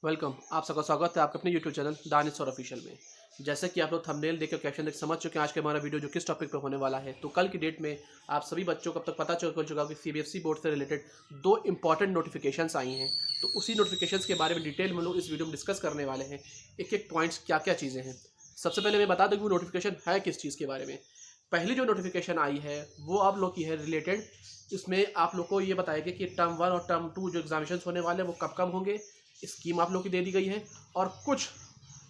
Welcome. आप सबका स्वागत है आपके अपने यूट्यूब चैनल दानिश और ऑफिशियल में। जैसे कि आप लोग थंबनेल देख कर कैप्शन देख समझ चुके हैं आज का हमारा वीडियो जो किस टॉपिक पर होने वाला है। तो कल की डेट में आप सभी बच्चों को अब तक पता चल चुका कि सीबीएसई बोर्ड से रिलेटेड 2 इंपॉर्टेंट नोटिफिकेशंस आई हैं। तो उसी नोटिफिकेशंस के बारे में डिटेल में लोग इस वीडियो में डिस्कस करने वाले हैं, एक एक पॉइंट्स क्या क्या चीज़ें हैं। सबसे पहले मैं बता दूँ कि वो नोटिफिकेशन है किस चीज़ के बारे में। पहली जो नोटिफिकेशन आई है वो आप लोग की है रिलेटेड, इसमें आप लोग को ये बताया गया कि टर्म 1 और टर्म 2 जो एग्जामिनेशन होने वाले हैं वो कब कब होंगे, स्कीम आप लोग की दे दी गई है और कुछ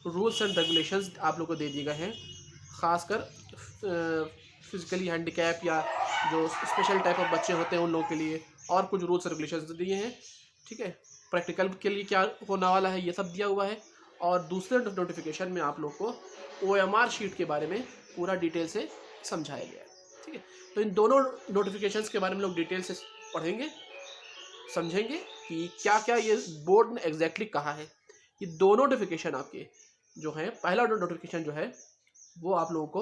रूल्स एंड रेगुलेशंस आप लोग को दे दिए गए हैं, खासकर फिजिकली हैंडीकैप या जो स्पेशल टाइप ऑफ बच्चे होते हैं उन लोगों के लिए और कुछ रूल्स रेगुलेशंस दिए हैं। ठीक है, प्रैक्टिकल के लिए क्या होने वाला है ये सब दिया हुआ है। और दूसरे नोटिफिकेशन में आप लोग को OMR शीट के बारे में पूरा डिटेल से समझाया गया है। ठीक है, तो इन दोनों नोटिफिकेशंस के बारे में लोग डिटेल से पढ़ेंगे, समझेंगे कि क्या क्या ये बोर्ड ने एग्जैक्टली कहा है। ये दोनों नोटिफिकेशन आपके जो है, पहला नोटिफिकेशन जो है वो आप लोगों को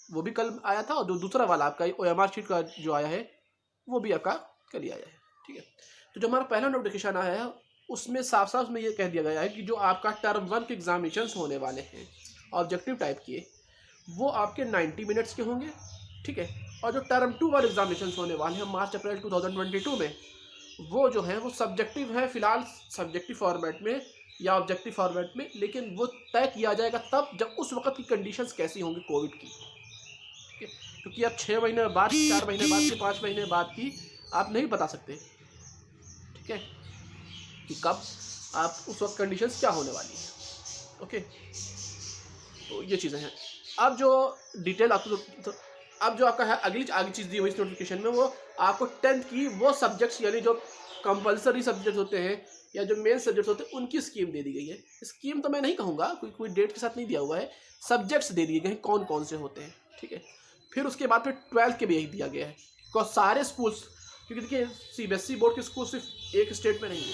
वो भी कल आया था और जो दूसरा वाला आपका OMR शीट का जो आया है वो भी आपका कल ही आया है। ठीक है, तो जो हमारा पहला नोटिफिकेशन आया है उसमें साफ साफ में ये कह दिया गया है कि जो आपका टर्म 1 के एग्जामिनेशंस होने वाले हैं ऑब्जेक्टिव टाइप के, वो आपके 90 मिनट्स के होंगे। ठीक है, और जो टर्म 2 वाले एग्जामिनेशंस होने वाले हैं मार्च अप्रैल 2022 में, वो जो है वो सब्जेक्टिव है, फिलहाल सब्जेक्टिव फॉर्मेट में या ऑब्जेक्टिव फॉर्मेट में, लेकिन वो तय किया जाएगा तब जब उस वक्त की कंडीशंस कैसी होंगी कोविड की। ठीक है, क्योंकि आप 6 महीने बाद, 4 महीने बाद की, 5 महीने बाद की आप नहीं बता सकते। ठीक है, कि कब आप उस वक्त कंडीशंस क्या होने वाली है। ओके, तो ये चीज़ें हैं। अब जो डिटेल आपको तो अब जो आपका है अगली चीज़ दी हुई इस नोटिफिकेशन में, वो आपको 10th की वो सब्जेक्ट्स यानी जो कंपलसरी सब्जेक्ट होते हैं या जो मेन सब्जेक्ट्स होते हैं उनकी स्कीम दे दी गई है। स्कीम तो मैं नहीं कहूँगा, कोई डेट के साथ नहीं दिया हुआ है, सब्जेक्ट्स दे दिए गए हैं कौन कौन से होते हैं। ठीक है, फिर उसके बाद फिर 12th के भी यही दिया गया है, बिकॉज सारे स्कूल्स, क्योंकि देखिए सीबीएसई बोर्ड के स्कूल सिर्फ एक स्टेट में नहीं है,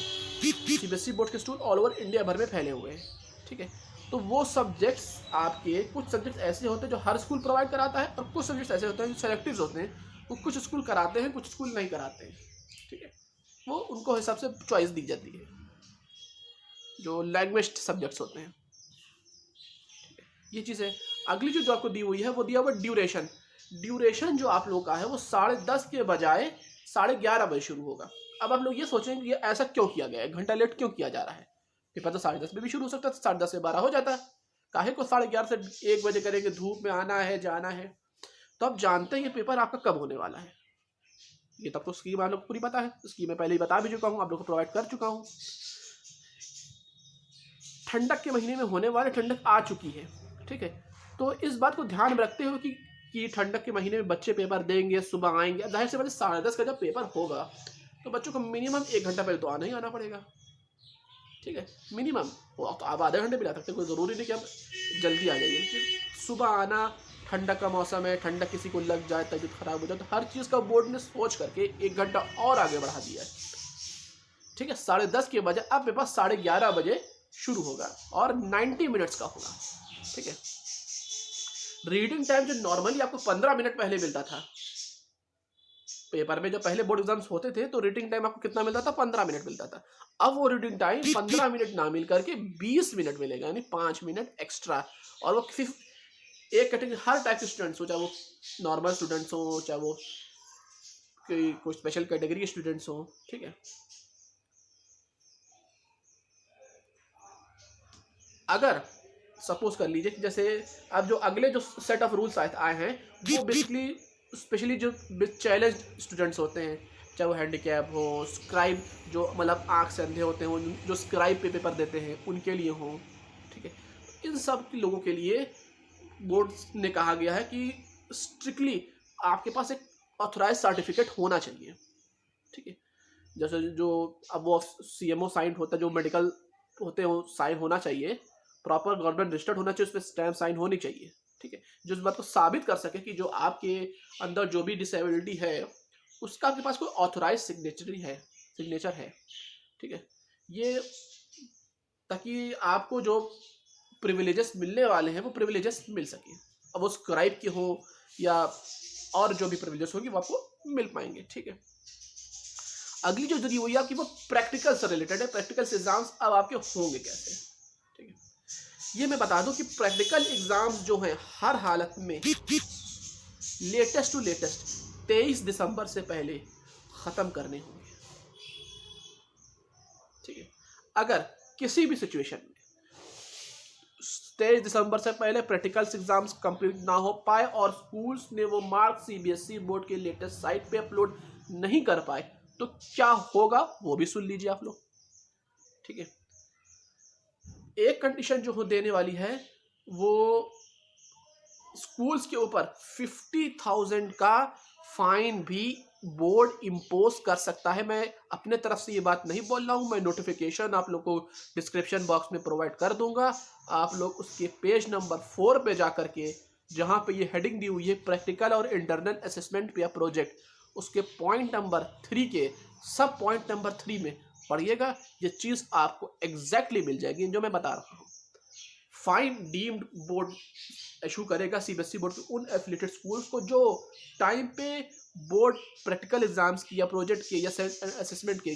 सीबीएसई बोर्ड के स्कूल ऑल ओवर इंडिया भर में फैले हुए हैं। ठीक है, तो वो सब्जेक्ट्स आपके, कुछ सब्जेक्ट्स ऐसे होते हैं जो हर स्कूल प्रोवाइड कराता है और कुछ सब्जेक्ट्स ऐसे होते हैं जो सेलेक्टिव होते हैं, वो कुछ स्कूल कराते हैं कुछ स्कूल नहीं कराते हैं। ठीक है, वो उनको हिसाब से चॉइस दी जाती है जो लैंग्वेज सब्जेक्ट्स होते हैं। ठीक है, ये चीज़ है। अगली जो आपको दी हुई है वो दिया हुआ ड्यूरेशन। ड्यूरेशन जो आप लोग का है वो 10:30 के बजाय 11:30 बजे शुरू होगा। अब आप लोग ये सोचेंगे कि ऐसा क्यों किया गया है, घंटा लेट क्यों किया जा रहा है। पेपर तो 10:30 में भी शुरू हो सकता है, 10:30 से 12 हो जाता है, काहे को 11:30 से 1 बजे करेंगे, धूप में आना है जाना है। तो आप जानते हैं ये पेपर आपका कब होने वाला है, ये तब तो स्कीम आप लोग को पूरी पता है, स्कीम मैं पहले ही बता भी चुका हूँ, आप लोग को प्रोवाइड कर चुका हूँ। ठंडक के महीने में होने वाले, ठंडक आ चुकी है। ठीक है, तो इस बात को ध्यान में रखते हुए कि ठंडक के महीने में बच्चे पेपर देंगे, सुबह आएंगे, जाहिर से 10:30 का जब पेपर होगा तो बच्चों को मिनिमम 1 घंटा पहले तो आना ही आना पड़ेगा। ठीक है, मिनिमम, तो आप आधे घंटे भी ला सकते हैं, कोई ज़रूरी नहीं कि आप जल्दी आ जाइए, लेकिन सुबह आना, ठंडक का मौसम है, ठंडक किसी को लग जाए, तबीयत खराब हो जाए, तो हर चीज़ का बोर्ड ने सोच करके 1 घंटा और आगे बढ़ा दिया है। ठीक है, 10:30 के बजाय अब मेरे पास 11:30 बजे शुरू होगा और 90 मिनट्स का होगा। ठीक है, रीडिंग टाइम जो नॉर्मली आपको 15 मिनट पहले मिलता था पेपर में, जब पहले बोर्ड एग्जाम्स होते थे तो रीडिंग टाइम आपको कितना मिलता था, 15 मिनट मिलता था। अब वो रीडिंग टाइम 15 मिनट ना मिल करके 20 मिनट मिलेगा, यानी 5 मिनट एक्स्ट्रा। और वो सिर्फ एक कैटेगरी, हर टाइप के स्टूडेंट्स हो, चाहे वो नॉर्मल स्टूडेंट्स हो, चाहे वो कोई स्पेशल कैटेगरी के स्टूडेंट्स हो। ठीक है, अगर सपोज कर लीजिए कि जैसे अब जो अगले जो सेट ऑफ रूल्स आए हैं वो बेसिकली स्पेशली जो चैलेंज स्टूडेंट्स होते हैं, चाहे वो हैंडीकैप हो, स्क्राइब जो मतलब आँख से अंधे होते हैं, जो स्क्राइब पे पेपर देते हैं उनके लिए हो। ठीक है, इन सब के लोगों के लिए बोर्ड ने कहा गया है कि स्ट्रिक्टली आपके पास एक ऑथराइज सर्टिफिकेट होना चाहिए। ठीक है, जैसे जो अब वो CMO साइन होता है, जो मेडिकल होते हैं वो साइन होना चाहिए, प्रॉपर गवर्नमेंट रजिस्टर्ड होना चाहिए, उस पर स्टैम्प साइन होनी चाहिए। ठीक है, जो इस बात को साबित कर सके कि जो आपके अंदर जो भी डिसेबिलिटी है उसका आपके पास कोई ऑथोराइज सिग्नेचर है। ठीक है, ये ताकि आपको जो प्रिविलेजेस मिलने वाले हैं वो प्रिविलेजेस मिल सके, अब वो स्क्राइब के हो या और जो भी प्रिविलेजेस होगी वो आपको मिल पाएंगे। ठीक है, अगली जो जरूरी हुई आपकी वो प्रैक्टिकल से रिलेटेड है। प्रैक्टिकल एग्जाम्स अब आपके होंगे कैसे, ठीक है। ये मैं बता दूं कि प्रैक्टिकल एग्जाम्स जो हैं हर हालत में लेटेस्ट टू लेटेस्ट 23 दिसंबर से पहले खत्म करने होंगे, ठीक है। अगर किसी भी सिचुएशन में 23 दिसंबर से पहले प्रैक्टिकल एग्जाम्स कंप्लीट ना हो पाए और स्कूल्स ने वो मार्क्स सीबीएसई बोर्ड के लेटेस्ट साइट पे अपलोड नहीं कर पाए तो क्या होगा वो भी सुन लीजिए आप लोग, ठीक है। एक कंडीशन जो देने वाली है वो स्कूल्स के ऊपर 50,000 का फाइन भी बोर्ड इम्पोज कर सकता है। मैं अपने तरफ से ये बात नहीं बोल रहा हूँ, मैं नोटिफिकेशन आप लोग को डिस्क्रिप्शन बॉक्स में प्रोवाइड कर दूंगा। आप लोग उसके पेज नंबर 4 पे जा करके जहाँ पे ये हेडिंग दी हुई है प्रैक्टिकल और इंटरनल असेसमेंट या प्रोजेक्ट, उसके पॉइंट नंबर 3 के सब पॉइंट नंबर 3 में पढ़िएगा। ये चीज़ आपको एग्जैक्टली मिल जाएगी जो मैं बता रहा हूँ। फाइन डीम्ड बोर्ड इशू करेगा सीबीएसई बोर्ड के उन एफिलिएटेड स्कूल्स को जो टाइम पे बोर्ड प्रैक्टिकल एग्जाम्स की या प्रोजेक्ट के या असेसमेंट के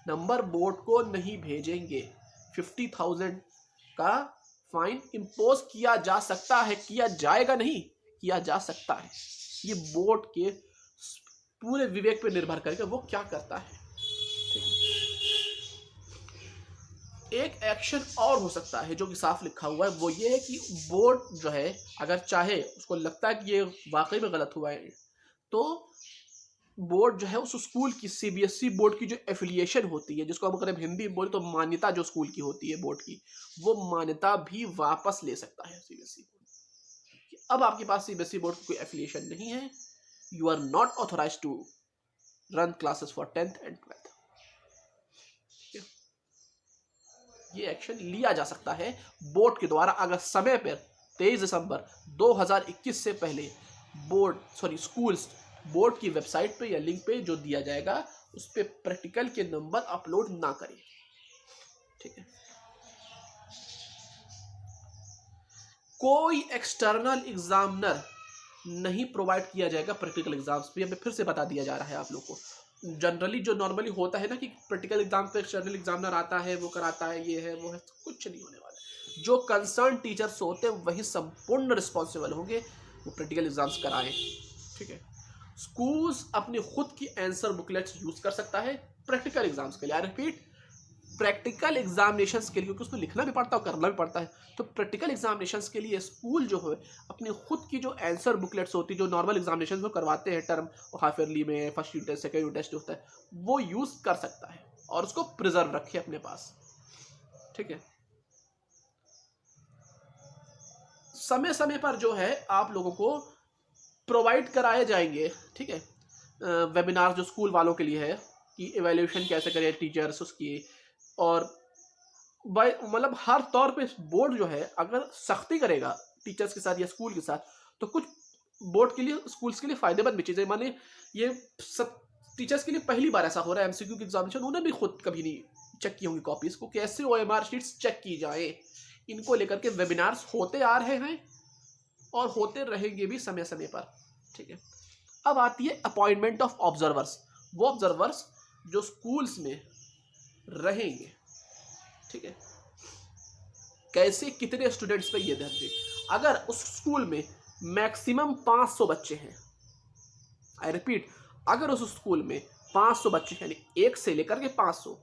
नंबर बोर्ड को नहीं भेजेंगे। 50,000 का फाइन इम्पोज किया जा सकता है, किया जाएगा नहीं, किया जा सकता है। ये बोर्ड के पूरे विवेक पे निर्भर करेगा वो क्या करता है। एक एक्शन और हो सकता है जो कि साफ लिखा हुआ है, वो ये है कि बोर्ड जो है अगर चाहे, उसको लगता है कि ये वाकई में गलत हुआ है, तो बोर्ड जो है उस स्कूल की सीबीएसई बोर्ड की जो एफिलिएशन होती है, जिसको हम अगर हिंदी में बोले तो मान्यता जो स्कूल की होती है बोर्ड की, वो मान्यता भी वापस ले सकता है सीबीएसई बोर्ड। अब आपके पास सीबीएसई बोर्ड की कोई एफिलिएशन नहीं है, you are not authorized to run classes for 10th and 12th। ये एक्शन लिया जा सकता है बोर्ड के द्वारा अगर समय पर 23 दिसंबर 2021 से पहले स्कूल्स बोर्ड की वेबसाइट पे या लिंक पे जो दिया जाएगा उस पे प्रैक्टिकल के नंबर अपलोड ना करें, ठीक है। कोई एक्सटर्नल एग्जामिनर नहीं प्रोवाइड किया जाएगा प्रैक्टिकल एग्जाम्स पे। हमें फिर से बता दिया जा रहा है आप लोग को। जनरली जो नॉर्मली होता है ना कि प्रैक्टिकल एग्जाम पे एक्सटर्नल एग्जामिनर आता है, वो कराता है, ये है वो है, कुछ नहीं होने वाला है। जो कंसर्न टीचर्स होते हैं वही संपूर्ण रिस्पॉन्सिबल होंगे वो प्रैक्टिकल एग्जाम्स कराएं, ठीक है। स्कूल्स अपनी खुद की आंसर बुकलेट्स यूज कर सकता है प्रैक्टिकल एग्जाम्स के लिए। आई रिपीट, प्रैक्टिकल एग्जामिनेशंस के लिए, क्योंकि उसमें लिखना भी पड़ता है और करना भी पड़ता है, तो प्रैक्टिकल एग्जामिनेशंस के लिए स्कूल जो है अपनी खुद की जो आंसर बुकलेट्स होती है, जो नॉर्मल एग्जामिनेशन में करवाते हैं टर्म हाफ ईयरली में, first unit test, second unit test होता है, वो यूज कर सकता है और उसको प्रिजर्व रखे अपने पास, ठीक है। समय समय पर जो है आप लोगों को प्रोवाइड कराए जाएंगे, ठीक है, वेबिनार जो स्कूल वालों के लिए है कि इवैल्यूएशन कैसे करें टीचर्स उसकी, और मतलब हर तौर पे बोर्ड जो है अगर सख्ती करेगा टीचर्स के साथ या स्कूल के साथ तो कुछ बोर्ड के लिए, स्कूल्स के लिए फायदेमंद भी चीज़ें। माने ये सब टीचर्स के लिए पहली बार ऐसा हो रहा है एमसीक्यू की एग्जामिनेशन, उन्होंने भी खुद कभी नहीं चेक की होंगी कॉपीज को, कैसे ओएमआर शीट्स चेक की जाए, इनको लेकर के वेबिनार्स होते आ रहे हैं और होते रहेंगे भी समय समय पर, ठीक है। अब आती है अपॉइंटमेंट ऑफ ऑब्जर्वर्स। वो ऑब्जर्वर्स जो स्कूल्स में रहेंगे, ठीक है, कैसे, कितने स्टूडेंट्स पे ये ध्यान दें। अगर उस स्कूल में मैक्सिमम 500 बच्चे हैं, आई रिपीट, अगर उस स्कूल में 500 बच्चे हैं, यानी 1 से लेकर के 500,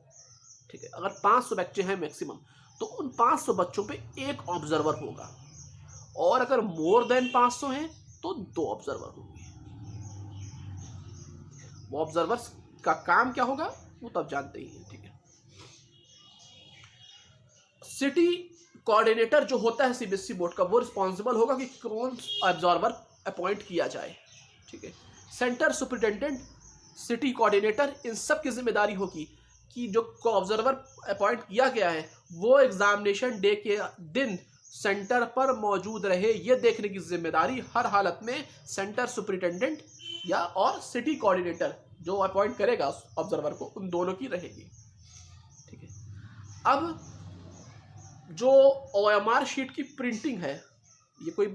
ठीक है, अगर 500 बच्चे हैं मैक्सिमम, तो उन 500 बच्चों पे एक ऑब्जर्वर होगा, और अगर मोर देन 500 हैं तो 2 ऑब्जर्वर होंगे। वो ऑब्जर्वर्स का काम क्या होगा वो तब जानते ही हैं, ठीक है। सिटी कोऑर्डिनेटर जो होता है सीबीएसई बोर्ड का, वो रिस्पॉन्सिबल होगा कि कौन ऑब्जर्वर अपॉइंट किया जाए, ठीक है। सेंटर सुपरिटेंडेंट, सिटी कोऑर्डिनेटर, इन सब की जिम्मेदारी होगी कि जो ऑब्जर्वर अपॉइंट किया गया है वो एग्जामिनेशन डे के दिन सेंटर पर मौजूद रहे, ये देखने की जिम्मेदारी हर हालत में सेंटर सुपरिटेंडेंट या और सिटी कोऑर्डिनेटर जो अपॉइंट करेगा ऑब्जर्वर को, उन दोनों की रहेगी, ठीक है। अब जो ओएमआर शीट की प्रिंटिंग है, ये कोई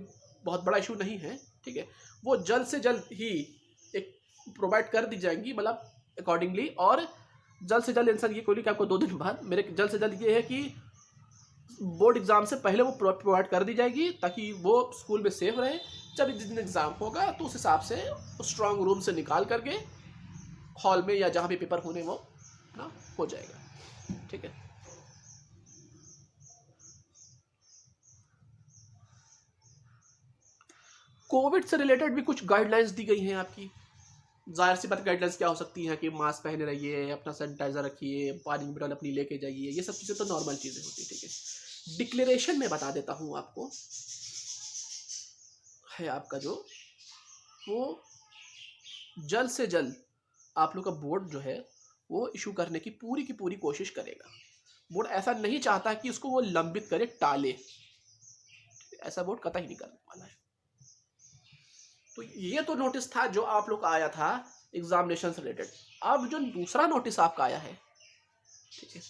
बहुत बड़ा इशू नहीं है, ठीक है, वो जल्द से जल्द ही एक प्रोवाइड कर दी जाएंगी, मतलब अकॉर्डिंगली, और जल्द से जल्द आंसर ये कोई नहीं कि आपको 2 दिन बाद, मेरे जल्द से जल्द ये है कि बोर्ड एग्जाम से पहले वो प्रोवाइड कर दी जाएगी ताकि वो स्कूल में सेफ रहे। जब जिस दिन एग्जाम होगा तो उस हिसाब से स्ट्रांग रूम से निकाल करके हॉल में या जहाँ भी पेपर होने वो ना हो जाएगा। ठीक है, कोविड से रिलेटेड भी कुछ गाइडलाइंस दी गई हैं आपकी। जाहिर सी बात गाइडलाइंस क्या हो सकती हैं कि मास्क पहने रहिए, अपना सैनिटाइजर रखिए, पानी की बोतल अपनी लेके जाइए, ये सब चीज़ें तो नॉर्मल चीज़ें होती है। ठीक है, डिक्लेरेशन में बता देता हूँ आपको, है आपका जो वो जल्द से जल्द आप लोग का बोर्ड जो है वो इशू करने की पूरी कोशिश करेगा। बोर्ड ऐसा नहीं चाहता कि उसको वो लंबित करे, टाले, ऐसा बोर्ड कतई नहीं करने वाला है। तो ये तो नोटिस था जो आप लोग का आया था एग्जामिनेशन से रिलेटेड। अब जो दूसरा नोटिस आपका आया है, ठीक है,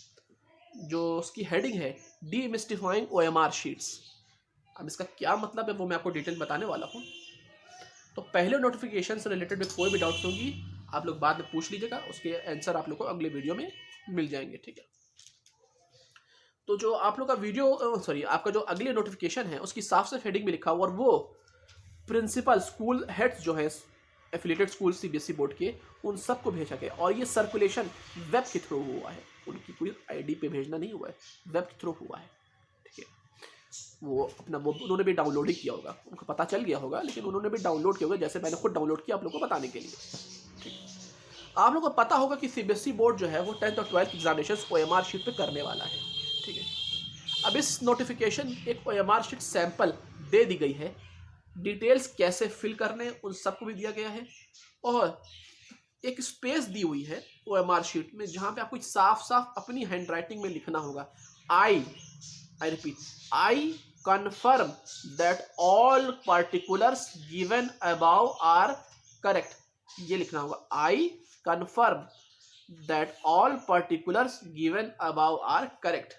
जो उसकी हेडिंग है डीमिस्टिफाइंग ओएमआर शीट्स। अब इसका क्या मतलब है वो मैं आपको डिटेल बताने वाला हूँ। तो पहले नोटिफिकेशन से रिलेटेड में कोई भी डाउट्स होगी आप लोग बाद में पूछ लीजिएगा, उसके आंसर आप लोग को अगले वीडियो में मिल जाएंगे। ठीक है, तो जो आप लोग का वीडियो आपका जो अगले नोटिफिकेशन है उसकी साफ साफ हेडिंग में लिखा हुआ, और वो प्रिंसिपल स्कूल हेड्स जो है एफिलिएटेड स्कूल सीबीएसई बोर्ड के, उन सबको भेजा गया। और ये सर्कुलेशन वेब के थ्रू हुआ है, उनकी कोई आईडी पे भेजना नहीं हुआ है, वेब के थ्रू हुआ है। ठीक है, वो अपना वो उन्होंने भी डाउनलोड ही किया होगा, उनको पता चल गया होगा, लेकिन उन्होंने भी डाउनलोड किया होगा, जैसे मैंने खुद डाउनलोड किया आप लोग को बताने के लिए। ठीक, आप लोग को पता होगा कि सीबीएसई बोर्ड जो है वो 10th और 12th एग्जामिनेशन ओएमआर शीट पे करने वाला है। ठीक है, अब इस नोटिफिकेशन एक ओएमआर शीट सैंपल दे दी गई है, डिटेल्स कैसे फिल करने उन सबको भी दिया गया है, और एक स्पेस दी हुई है ओएमआर शीट में जहां पे आपको साफ साफ अपनी हैंडराइटिंग में लिखना होगा, I repeat, I confirm that all particulars given above are correct. ये लिखना होगा, I confirm that all particulars given above are correct,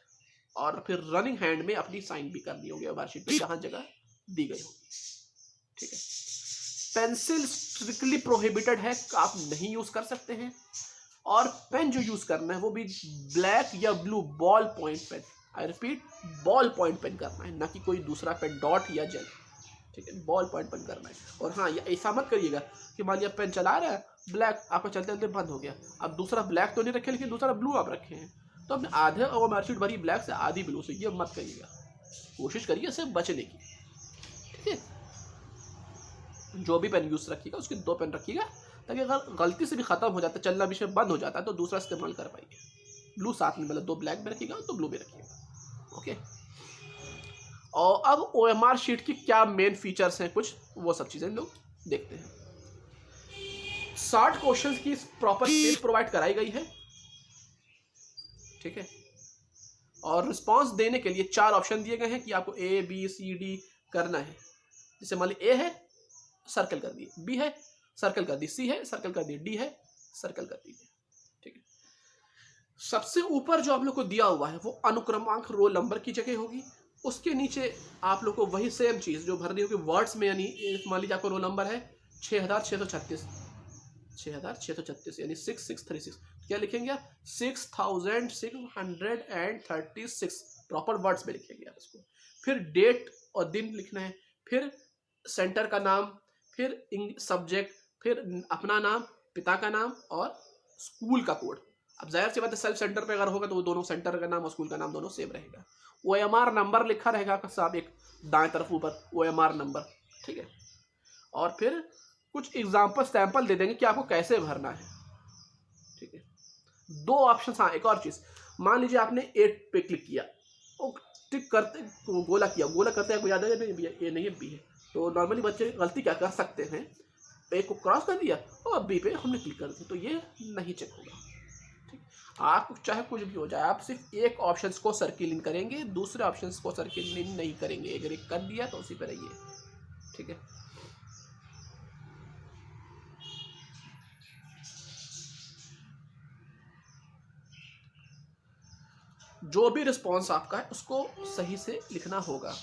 और फिर रनिंग हैंड में अपनी साइन भी करनी होगी ओएमआर शीट पे जहां जगह दी गई होगी। ठीक है, पेंसिल स्ट्रिक्टली प्रोहिबिटेड है, आप नहीं यूज कर सकते हैं, और पेन जो यूज करना है वो भी ब्लैक या blue ball point pen, I repeat ball point pen करना है, ना कि कोई दूसरा पेन डॉट या जेल। ठीक है, बॉल पॉइंट पेन करना है। और हाँ, ये ऐसा मत करिएगा कि मान लिया पेन चला रहा है ब्लैक, आपका चलते चलते बंद हो गया, अब दूसरा ब्लैक तो नहीं रखे लेकिन दूसरा ब्लू आप रखे हैं, तो अपने आधे और मार्कशीट भरी ब्लैक से आधी ब्लू से, ये मत करिएगा, कोशिश करिए इससे बचने की। ठीक है, जो भी पेन यूज रखिएगा उसके 2 पेन रखिएगा, ताकि अगर गलती से भी खत्म हो जाता है, चलना भी बंद हो जाता है, तो दूसरा इस्तेमाल कर पाइए। ब्लू साथ में, मतलब 2 ब्लैक में रखिएगा, 2 ब्लू में रखिएगा। ओके, और अब ओएमआर शीट की क्या मेन फीचर्स हैं कुछ, वो सब चीजें लोग देखते हैं। 60 क्वेश्चंस की प्रॉपर स्पेस प्रोवाइड कराई गई है। ठीक है, और रिस्पॉन्स देने के लिए 4 ऑप्शन दिए गए हैं कि आपको ए बी सी डी करना है। जैसे मान ली ए है, सर्कल कर दिए, बी है सर्कल कर दी, सी है सर्कल कर दिए, डी है सर्कल कर दीजिए। ठीक है, सबसे ऊपर जो आप लोग को दिया हुआ है वो अनुक्रमांक रोल नंबर की जगह होगी, उसके नीचे आप लोग को वही सेम चीज जो भरनी होगी वर्ड्स में, यानी मान लीजिए आपको रोल नंबर है 6636 यानी 6636, क्या लिखेंगे आप 6636 प्रॉपर वर्ड्स में लिखेंगे आप इसको। फिर डेट और दिन लिखना है, फिर सेंटर का नाम, फिर सब्जेक्ट, फिर अपना नाम, पिता का नाम और स्कूल का कोड। अब जाहिर सी बात है सेल्फ सेंटर पे अगर होगा तो वो दोनों सेंटर का नाम और स्कूल का नाम दोनों सेम रहेगा। ओएमआर नंबर लिखा रहेगा साहब एक दाएं तरफ ऊपर, ओएमआर नंबर। ठीक है, और फिर कुछ एग्जाम्पल सैंपल दे देंगे कि आपको कैसे भरना है। ठीक है, 2 ऑप्शन। हाँ, एक और चीज, मान लीजिए आपने 8 पे क्लिक किया, टिक करते गोला किया, गोला करते आपको याद है ये नहीं है बी है, तो नॉर्मली बच्चे गलती क्या कर सकते हैं, ए को क्रॉस कर दिया और बी पे हमने क्लिक कर दिया, तो ये नहीं चेक होगा। ठीक, आप चाहे कुछ भी हो जाए, आप सिर्फ एक ऑप्शन को सर्किलिंग करेंगे, दूसरे ऑप्शन को सर्किलिंग नहीं करेंगे। अगर एक कर दिया तो उसी पर रहिए। ठीक है, जो भी रिस्पॉन्स आपका है उसको सही से लिखना होगा।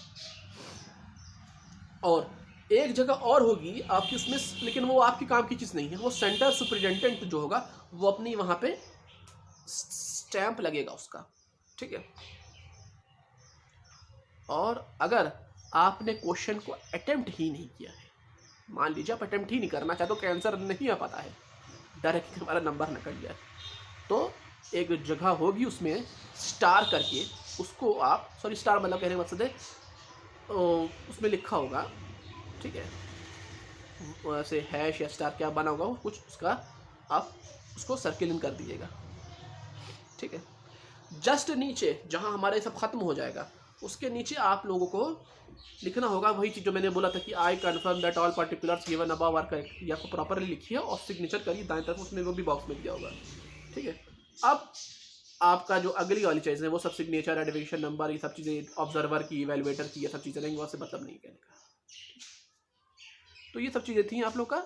और एक जगह और होगी आपकी उसमें, लेकिन वो आपकी काम की चीज़ नहीं है, वो सेंटर सुपरिटेंडेंट जो होगा वो अपनी वहाँ पे स्टैंप लगेगा उसका, ठीक है। और अगर आपने क्वेश्चन को अटेम्प्ट ही नहीं किया है, मान लीजिए आप अटेम्प्ट ही नहीं करना चाहते, तो आंसर नहीं आ पाता है, डर है कि हमारा नंबर न कट जाए, तो एक जगह होगी उसमें स्टार करके, उसको आप, सॉरी स्टार मतलब कहने का मकसद है उसमें लिखा होगा, ठीक है, वैसे हैश या स्टार क्या बना होगा कुछ, उसका आप उसको सर्किल इन कर दीजिएगा, ठीक है। जस्ट नीचे जहां हमारा सब खत्म हो जाएगा, उसके नीचे आप लोगों को लिखना होगा वही चीज़ जो मैंने बोला था कि I confirm that all particulars given above are correct, या को प्रॉपरली लिखिए और सिग्नेचर करिए दाएं तरफ, उसमें वो भी बॉक्स में दिया होगा, ठीक है। अब आपका जो अगली वाली चीज़ है वो सब सिग्नेचर, एडिवेशन नंबर, ये सब चीज़ें ऑब्जर्वर की, इवेलुएटर की, ये सब चीज़ें रहेंगी, वहाँ से मतलब नहीं कहने का। तो ये सब चीज़ें थी आप लोग का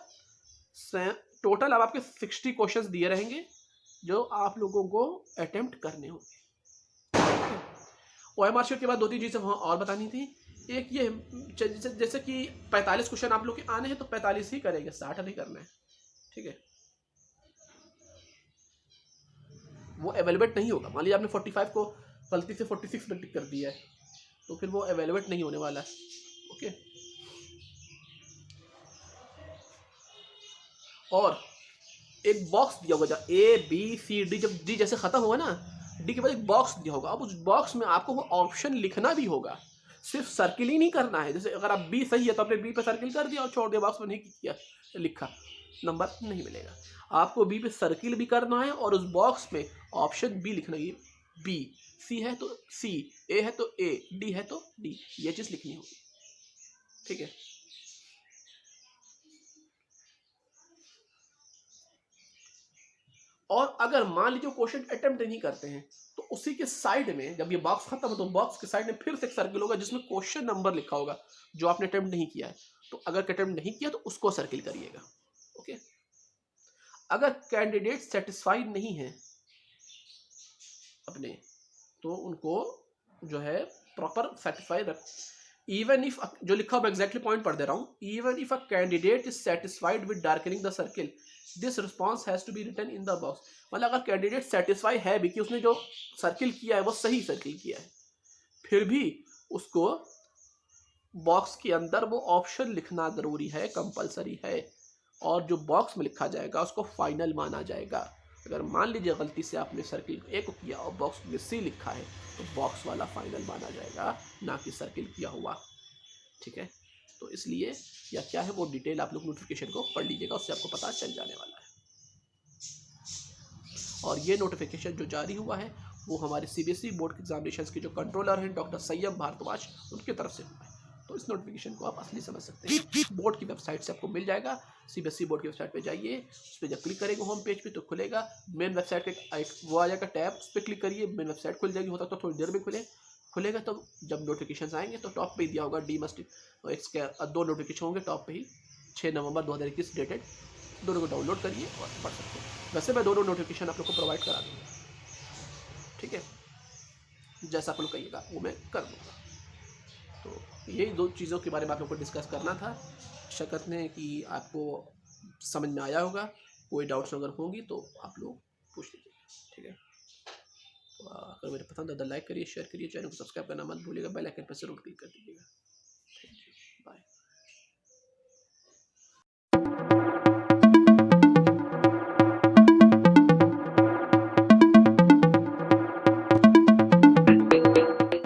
टोटल। अब आपके 60 क्वेश्चंस दिए रहेंगे जो आप लोगों को अटेम्प्ट करने होंगे। OMR शीट के बाद 2-3 चीज़ें वहाँ और बतानी थी। एक ये जैसे कि 45 क्वेश्चन आप लोग के आने हैं तो 45 ही करेंगे, 60 नहीं करना है, ठीक है। वो एवेलुएट नहीं होगा। मान लीजिए आपने 45 को गलती से 46 में टिक कर दिया है तो फिर वो एवेलुएट नहीं होने वाला है, ओके। और एक बॉक्स दिया होगा जब ABCD, जब D जैसे खत्म होगा ना, D के बाद एक बॉक्स दिया होगा। अब उस बॉक्स में आपको वो ऑप्शन लिखना भी होगा, सिर्फ सर्किल ही नहीं करना है। जैसे अगर आप B सही है तो आपने B पे सर्किल कर दिया और छोड़ दिया, बॉक्स में नहीं किया लिखा, नंबर नहीं मिलेगा। आपको B पे सर्किल भी करना है और उस बॉक्स में ऑप्शन B लिखना है, B, C है तो C, A है तो A, D है तो D, ये चीज़ लिखनी होगी, ठीक है। और अगर मान लीजिए क्वेश्चन अटेम्प्ट नहीं करते हैं तो उसी के साइड में जब ये बॉक्स खत्म हो तो बॉक्स के साइड में फिर से एक सर्किल होगा जिसमें क्वेश्चन नंबर लिखा होगा जो आपने अटेम्प्ट नहीं किया है। तो अगर अटेम्प्ट नहीं किया तो उसको सर्किल करिएगा, ओके। अगर कैंडिडेट सेटिस्फाइड नहीं है अपने, तो उनको जो है प्रॉपर सेटिस्फाइड रख, इवन इफ, जो लिखा हुआ एग्जैक्टली पॉइंट पढ़ दे रहा हूँ, even if a candidate is satisfied with darkening the circle this response has to be written in the box. मतलब अगर कैंडिडेट सेटिस्फाई है भी कि उसने जो सर्किल किया है वो सही सर्किल किया है, फिर भी उसको बॉक्स के अंदर वो ऑप्शन लिखना जरूरी है, कंपलसरी है, और जो बॉक्स में लिखा जाएगा उसको फाइनल माना जाएगा। अगर मान लीजिए गलती से आपने सर्किल A को किया और बॉक्स में C लिखा है तो बॉक्स वाला फाइनल माना जाएगा, ना कि सर्किल किया हुआ, ठीक है। तो इसलिए या क्या है वो डिटेल आप लोग नोटिफिकेशन को पढ़ लीजिएगा, उससे आपको पता चल जाने वाला है। और ये नोटिफिकेशन जो जारी हुआ है वो हमारे CBSE बोर्ड के एग्जामिनेशन के जो कंट्रोलर हैं डॉक्टर सैयद भारद्वाज, उनकी तरफ से हुआ है। तो इस नोटिफिकेशन को आप असली समझ सकते हैं, बोर्ड की वेबसाइट से आपको मिल जाएगा। CBSE बोर्ड की वेबसाइट पे जाइए, उस पर जब क्लिक करेंगे होम पेज पे तो खुलेगा मेन वेबसाइट का एक वो आ जाएगा टैब, उस पर क्लिक करिए, मेन वेबसाइट खुल जाएगी, होता तो थोड़ी देर में खुलेगा। तो जब नोटिफिकेशन आएंगे तो टॉप पे ही दिया होगा डी मस्ट, और 2 नोटिफिकेशन होंगे टॉप पे ही, 6 नवंबर 2021 डेटेड, दोनों को डाउनलोड करिए और पढ़ सकते हैं। वैसे मैं दोनों नोटिफिकेशन आप लोग को प्रोवाइड करा दूँगा, ठीक है, जैसा आप लोग कहिएगा वो मैं कर दूँगा। तो यही 2 चीज़ों के बारे में आप लोग को डिस्कस करना था। आशा करते हैं कि आपको समझ में आया होगा। कोई डाउट्स अगर होंगी तो आप लोग पूछ लीजिएगा, ठीक है। तो अगर मेरे पसंद है तो लाइक करिए, शेयर करिए, चैनल को सब्सक्राइब करना मत भूलिएगा, बेल आइकन पर जरूर क्लिक कर दीजिएगा।